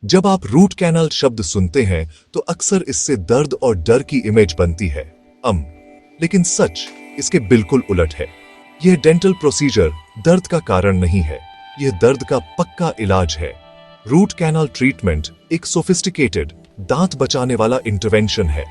जब आप root canal शब्द सुनते हैं तो अक्सर इससे दर्द और डर की इमेज बनती है। लेकिन सच इसके बिल्कुल उलट है। यह डेंटल प्रोसीजर दर्द का कारण नहीं है, यह दर्द का पक्का इलाज है। रूट कैनाल ट्रीटमेंट एक सोफिस्टिकेटेड दांत बचाने वाला इंटरवेंशन है।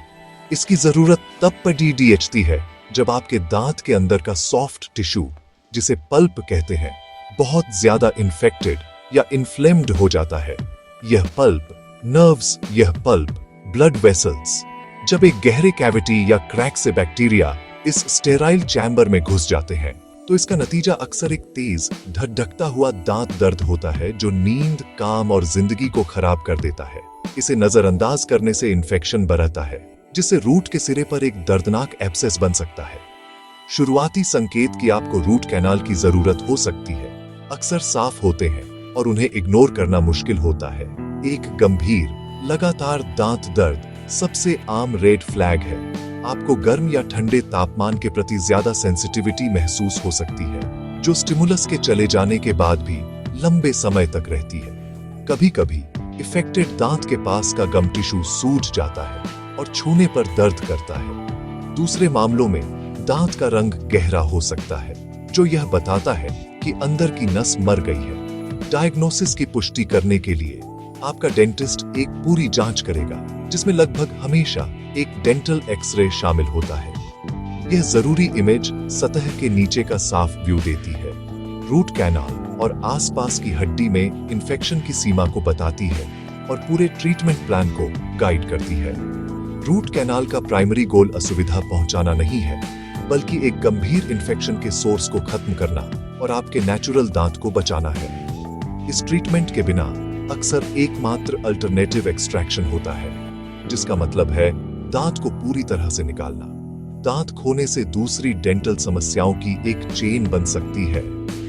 इसकी जरूरत तब पड़ती है जब आपके दांत के अंदर का सॉफ्ट टिश्यू, जिसे पल्प कहते हैं, बहुत ज्यादा इन्फेक्टेड या इन्फ्लेम्ड हो जाता है। यह पल्प नर्व्स, यह पल्प ब्लड वेसल्स, जब एक गहरे कैविटी या क्रैक से बैक्टीरिया इस स्टेराइल चैम्बर में घुस जाते हैं तो इसका नतीजा अक्सर एक तेज धड़कता हुआ दांत दर्द होता है, जो नींद, काम और जिंदगी को खराब कर देता है। इसे नजरअंदाज करने से इन्फेक्शन बढ़ता है, जिससे रूट के सिरे पर एक दर्दनाक एब्सेस बन सकता है। शुरुआती संकेत कि आपको रूट कैनाल की जरूरत हो सकती है अक्सर साफ होते हैं और उन्हें इग्नोर करना मुश्किल होता है। एक गंभीर लगातार दांत दर्द सबसे आम रेड फ्लैग है। आपको गर्म या ठंडे तापमान के प्रति ज्यादा सेंसिटिविटी महसूस हो सकती है, जो स्टिमुलस के चले जाने के बाद भी लंबे समय तक रहती है। कभी कभी इफेक्टेड दांत के पास का गम टिश्यू सूज जाता है और छूने पर दर्द करता है। दूसरे मामलों में दांत का रंग गहरा हो सकता है, जो यह बताता है कि अंदर की नस मर गई है। डायग्नोसिस की पुष्टि करने के लिए आपका डेंटिस्ट एक पूरी जांच करेगा, जिसमें लगभग हमेशा एक डेंटल एक्सरे शामिल होता है। यह जरूरी इमेज सतह के नीचे का साफ व्यू देती है, रूट कैनाल और आसपास की हड्डी में इंफेक्शन की सीमा को बताती है और पूरे ट्रीटमेंट प्लान को गाइड करती है। रूट कैनाल का प्राइमरी गोल असुविधा पहुंचाना नहीं है, बल्कि एक गंभीर इंफेक्शन के सोर्स को खत्म करना और आपके नेचुरल दांत को बचाना है। इस ट्रीटमेंट के बिना अक्सर एकमात्र अल्टरनेटिव एक्सट्रैक्शन होता है, जिसका मतलब है दांत को पूरी तरह से निकालना। दांत खोने से दूसरी डेंटल समस्याओं की एक चेन बन सकती है।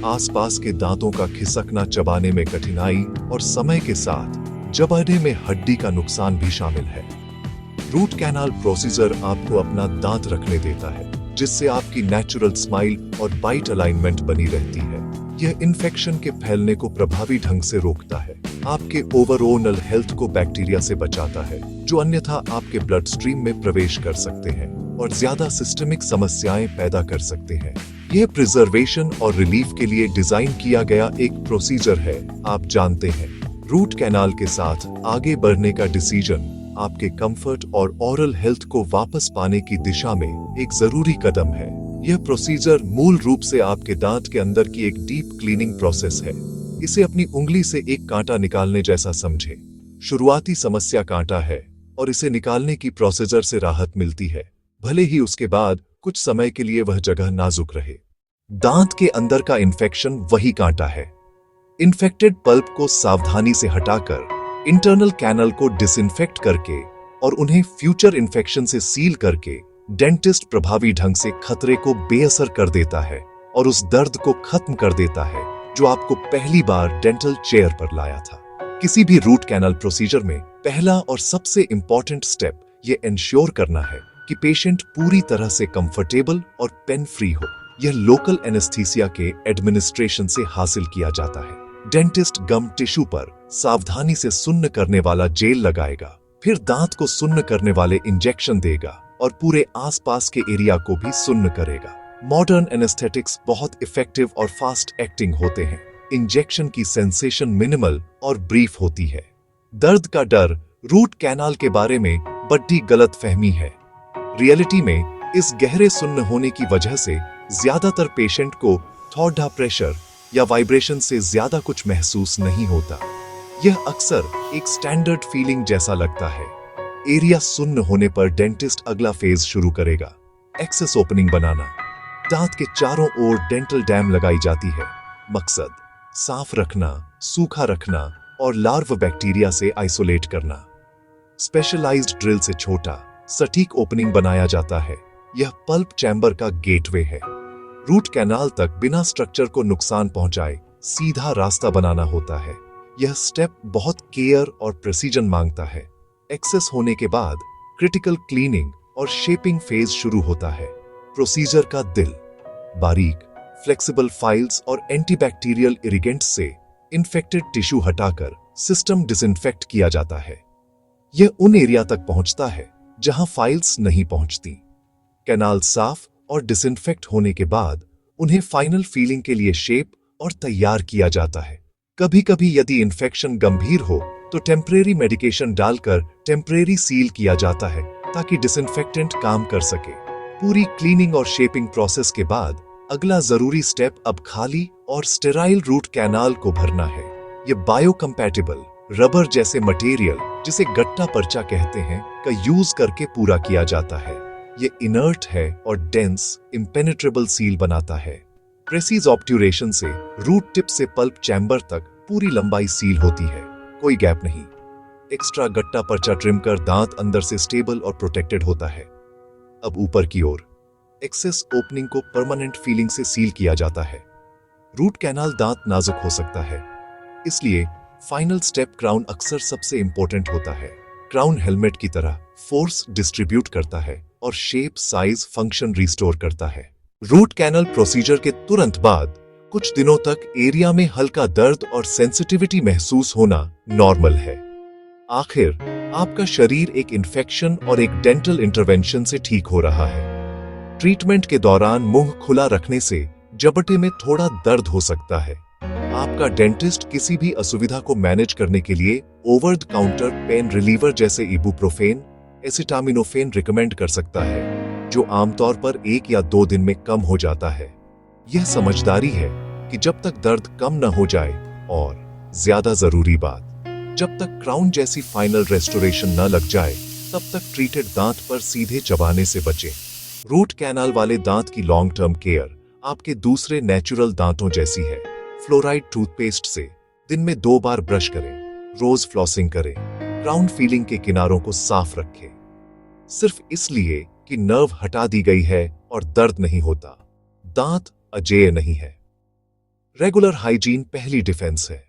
आसपास के दांतों का खिसकना, चबाने में कठिनाई और समय के साथ जबाने में हड्डी का नुकसान भी शामिल है। रूट कैनाल प्रोसीजर आपको अपना दांत रखने देता है, जिससे आपकी नेचुरल स्माइल और बाइट अलाइनमेंट बनी रहती है। यह इन्फेक्शन के फैलने को प्रभावी ढंग से रोकता है, आपके ओवरऑल हेल्थ को बैक्टीरिया से बचाता है, जो अन्यथा आपके ब्लड स्ट्रीम में प्रवेश कर सकते हैं और ज्यादा सिस्टमिक समस्याएं पैदा कर सकते हैं। यह प्रिजर्वेशन और रिलीफ के लिए डिजाइन किया गया एक प्रोसीजर है। आप जानते हैं, रूट कैनाल के साथ आगे बढ़ने का डिसीजन आपके कंफर्ट और ओरल हेल्थ को वापस पाने की दिशा में एक जरूरी कदम है। यह प्रोसीजर मूल रूप से आपके दांत के अंदर की एक डीप क्लीनिंग प्रोसेस है। इसे अपनी उंगली से एक कांटा निकालने जैसा समझें। शुरुआती समस्या कांटा है और इसे निकालने की प्रोसीजर से राहत मिलती है, भले ही उसके बाद कुछ समय के लिए वह जगह नाजुक रहे। दांत के अंदर का इन्फेक्शन वही कांटा है। इन्फेक्टेड पल्प को सावधानी से हटाकर इंटरनल कैनल को डिसइंफेक्ट करके और उन्हें फ्यूचर इन्फेक्शन से सील करके डेंटिस्ट प्रभावी ढंग से खतरे को बेअसर कर देता है और उस दर्द को खत्म कर देता है जो आपको पहली बार डेंटल चेयर पर लाया था। किसी भी रूट कैनल प्रोसीजर में पहला और सबसे इंपॉर्टेंट स्टेप ये इंश्योर करना है कि पेशेंट पूरी तरह से कंफर्टेबल और पेन फ्री हो। यह लोकल एनेस्थीसिया के एडमिनिस्ट्रेशन से हासिल किया जाता है। डेंटिस्ट गम टिश्यू पर सावधानी से सुन्न करने वाला जेल लगाएगा, फिर दांत को सुन्न करने वाले इंजेक्शन देगा और पूरे आसपास के एरिया को भी सुन्न करेगा। मॉडर्न एनेस्थेटिक्स बहुत इफेक्टिव और फास्ट एक्टिंग होते हैं। इंजेक्शन की सेंसेशन मिनिमल और ब्रीफ होती है। दर्द का डर रूट कैनाल के बारे में बड़ी गलतफहमी है। रियलिटी में इस गहरे सुन्न होने की वजह से ज्यादातर पेशेंट को थोड़ा प्रेशर या वाइब्रेशन से ज्यादा कुछ महसूस नहीं होता। यह अक्सर एक स्टैंडर्ड फीलिंग जैसा लगता है। एरिया सुन्न होने पर डेंटिस्ट अगला फेज शुरू करेगा, एक्सेस ओपनिंग बनाना। दांत के चारों ओर डेंटल डैम लगाई जाती है। मकसद साफ रखना, सूखा रखना और लार्व बैक्टीरिया से आइसोलेट करना। स्पेशलाइज्ड ड्रिल से छोटा सटीक ओपनिंग बनाया जाता है। यह पल्प चैम्बर का गेटवे है। रूट कैनाल तक बिना स्ट्रक्चर को नुकसान पहुंचाए सीधा रास्ता बनाना होता है। यह स्टेप बहुत केयर और प्रिसीजन मांगता है। एक्सेस होने के बाद क्रिटिकल क्लीनिंग और शेपिंग फेज शुरू होता है। प्रोसीजर का दिल बारीक फ्लेक्सिबल फाइल्स और एंटीबैक्टीरियल इरिगेंट्स से इन्फेक्टेड टिश्यू हटाकर सिस्टम डिसइंफेक्ट किया जाता है। यह उन एरिया तक पहुंचता है जहां फाइल्स नहीं पहुंचती। कैनाल साफ और डिसइंफेक्ट होने के बाद उन्हें फाइनल फीलिंग के लिए शेप और तैयार किया जाता है। कभी कभी यदि इन्फेक्शन गंभीर हो तो टेम्परेरी मेडिकेशन डालकर टेम्परेरी सील किया जाता है ताकि डिसइंफेक्टेंट काम कर सके। पूरी क्लीनिंग और शेपिंग प्रोसेस के बाद अगला जरूरी स्टेप अब खाली और स्टेराइल रूट कैनाल को भरना है। ये बायोकम्पैटिबल रबर जैसे मटेरियल, जिसे गट्टा पर्चा कहते हैं, का यूज करके पूरा किया जाता है। ये इनर्ट है और डेंस इम्पेनेट्रेबल सील बनाता है। प्रेसीज ऑब्ट्यूरेशन से रूट टिप से पल्प चैम्बर तक पूरी लंबाई सील होती है, कोई गैप नहीं। एक्स्ट्रा गट्टा पर्चा ट्रिम कर दांत अंदर से स्टेबल और प्रोटेक्टेड होता है। अब ऊपर की ओर एक्सेस ओपनिंग को परमानेंट फीलिंग से सील किया जाता है। रूट कैनाल दांत नाजुक हो सकता है, इसलिए फाइनल स्टेप क्राउन अक्सर सबसे इंपॉर्टेंट होता है। क्राउन हेलमेट की तरह फोर्स डिस्ट्रीब्यूट करता है और शेप, साइज, फंक्शन रिस्टोर करता है। रूट कैनल प्रोसीजर के तुरंत बाद कुछ दिनों तक एरिया में हल्का दर्द और सेंसिटिविटी महसूस होना नॉर्मल है। आखिर आपका शरीर एक इन्फेक्शन और एक डेंटल इंटरवेंशन से ठीक हो रहा है। ट्रीटमेंट के दौरान मुंह खुला रखने से जबड़े में थोड़ा दर्द हो सकता है। आपका डेंटिस्ट किसी भी असुविधा को मैनेज करने के लिए over the counter pain reliever जैसे इबुप्रोफेन, एसिटामिनोफेन रिकमेंड कर सकता है, जो आमतौर पर 1 या 2 दिन में कम हो जाता है। यह समझदारी है कि जब तक दर्द कम न हो जाए, और ज्यादा जरूरी बात, जब तक क्राउन जैसी फाइनल रेस्टोरेशन न लग जाए, तब तक ट्रीटेड दांत पर सीधे चबाने से बचें। रूट कैनाल वाले दांत की लॉन्ग टर्म केयर आपके दूसरे नेचुरल दांतों जैसी है। फ्लोराइड टूथपेस्ट से दिन में 2 बार ब्रश करें, रोज फ्लॉसिंग करें, क्राउन फीलिंग के किनारों को साफ रखें, सिर्फ इसलिए कि नर्व हटा दी गई है और दर्द नहीं होता। दांत अजेय नहीं है। रेगुलर हाइजीन पहली डिफेंस है।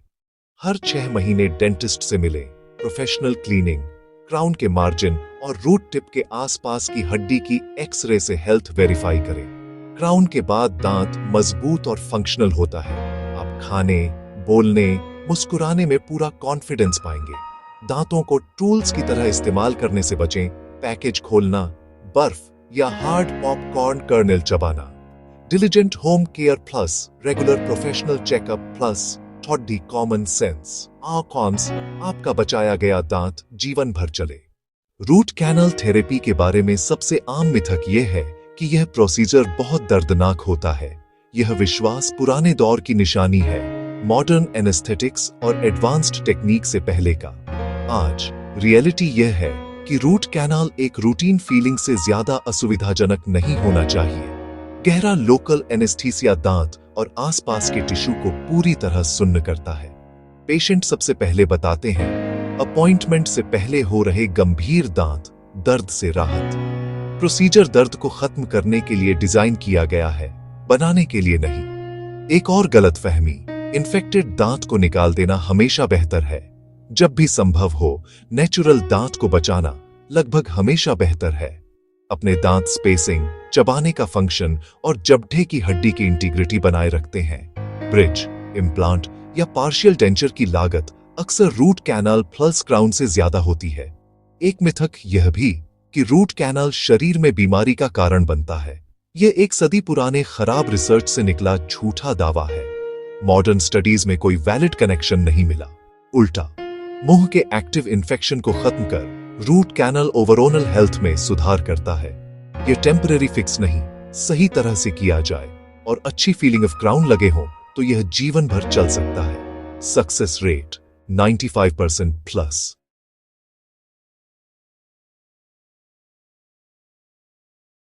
हर 6 महीने डेंटिस्ट से मिले, प्रोफेशनल क्लीनिंग, क्राउन के मार्जिन और रूट टिप के आसपास की हड्डी की एक्सरे से हेल्थ वेरीफाई करें। क्राउन के बाद दांत मजबूत और फंक्शनल होता है। आप खाने, बोलने, मुस्कुराने में पूरा कॉन्फिडेंस पाएंगे। दांतों को टूल्स की तरह इस्तेमाल करने से बचें। पैकेज खोलना, बर्फ या हार्ड पॉपकॉर्न कर्नेल चबाना। Diligent home care plus regular professional checkup plus थॉडी कॉमन सेंस आउटकम्स आपका बचाया गया दांत जीवन भर चले। रूट कैनल थेरेपी के बारे में सबसे आम मिथक यह है कि यह प्रोसीजर बहुत दर्दनाक होता है। यह विश्वास पुराने दौर की निशानी है, मॉडर्न एनेस्थेटिक्स और एडवांस्ड टेक्निक से पहले का। आज रियलिटी यह है कि रूट कैनाल एक रूटीन फीलिंग से ज्यादा असुविधाजनक नहीं होना चाहिए। गहरा लोकल एनेस्थीसिया दांत और आसपास के टिश्यू को पूरी तरह सुन्न करता है। पेशेंट सबसे पहले बताते हैं, अपॉइंटमेंट से पहले हो रहे गंभीर दांत दर्द से राहत। प्रोसीजर दर्द को खत्म करने के लिए डिजाइन किया गया है, बनाने के लिए नहीं। एक और गलतफहमी, इन्फेक्टेड दांत को निकाल देना हमेशा बेहतर है। जब भी संभव हो, नेचुरल दांत को बचाना लगभग हमेशा बेहतर है। अपने दांत स्पेसिंग, चबाने का फंक्शन और जबड़े की हड्डी की इंटीग्रिटी बनाए रखते हैं। ब्रिज, इम्प्लांट या पार्शियल डेंचर की लागत अक्सर रूट कैनाल प्लस क्राउन से ज्यादा होती है। एक मिथक यह भी कि रूट कैनाल शरीर में बीमारी का कारण बनता है। यह एक सदी पुराने खराब रिसर्च से निकला झूठा दावा है। मॉडर्न स्टडीज में कोई वैलिड कनेक्शन नहीं मिला। उल्टा, मुंह के एक्टिव इन्फेक्शन को खत्म कर रूट कैनल ओवरऑल हेल्थ में सुधार करता है। यह टेम्परेरी फिक्स नहीं, सही तरह से किया जाए और अच्छी फीलिंग ऑफ क्राउन लगे हो तो यह जीवन भर चल सकता है। Success rate 95% plus.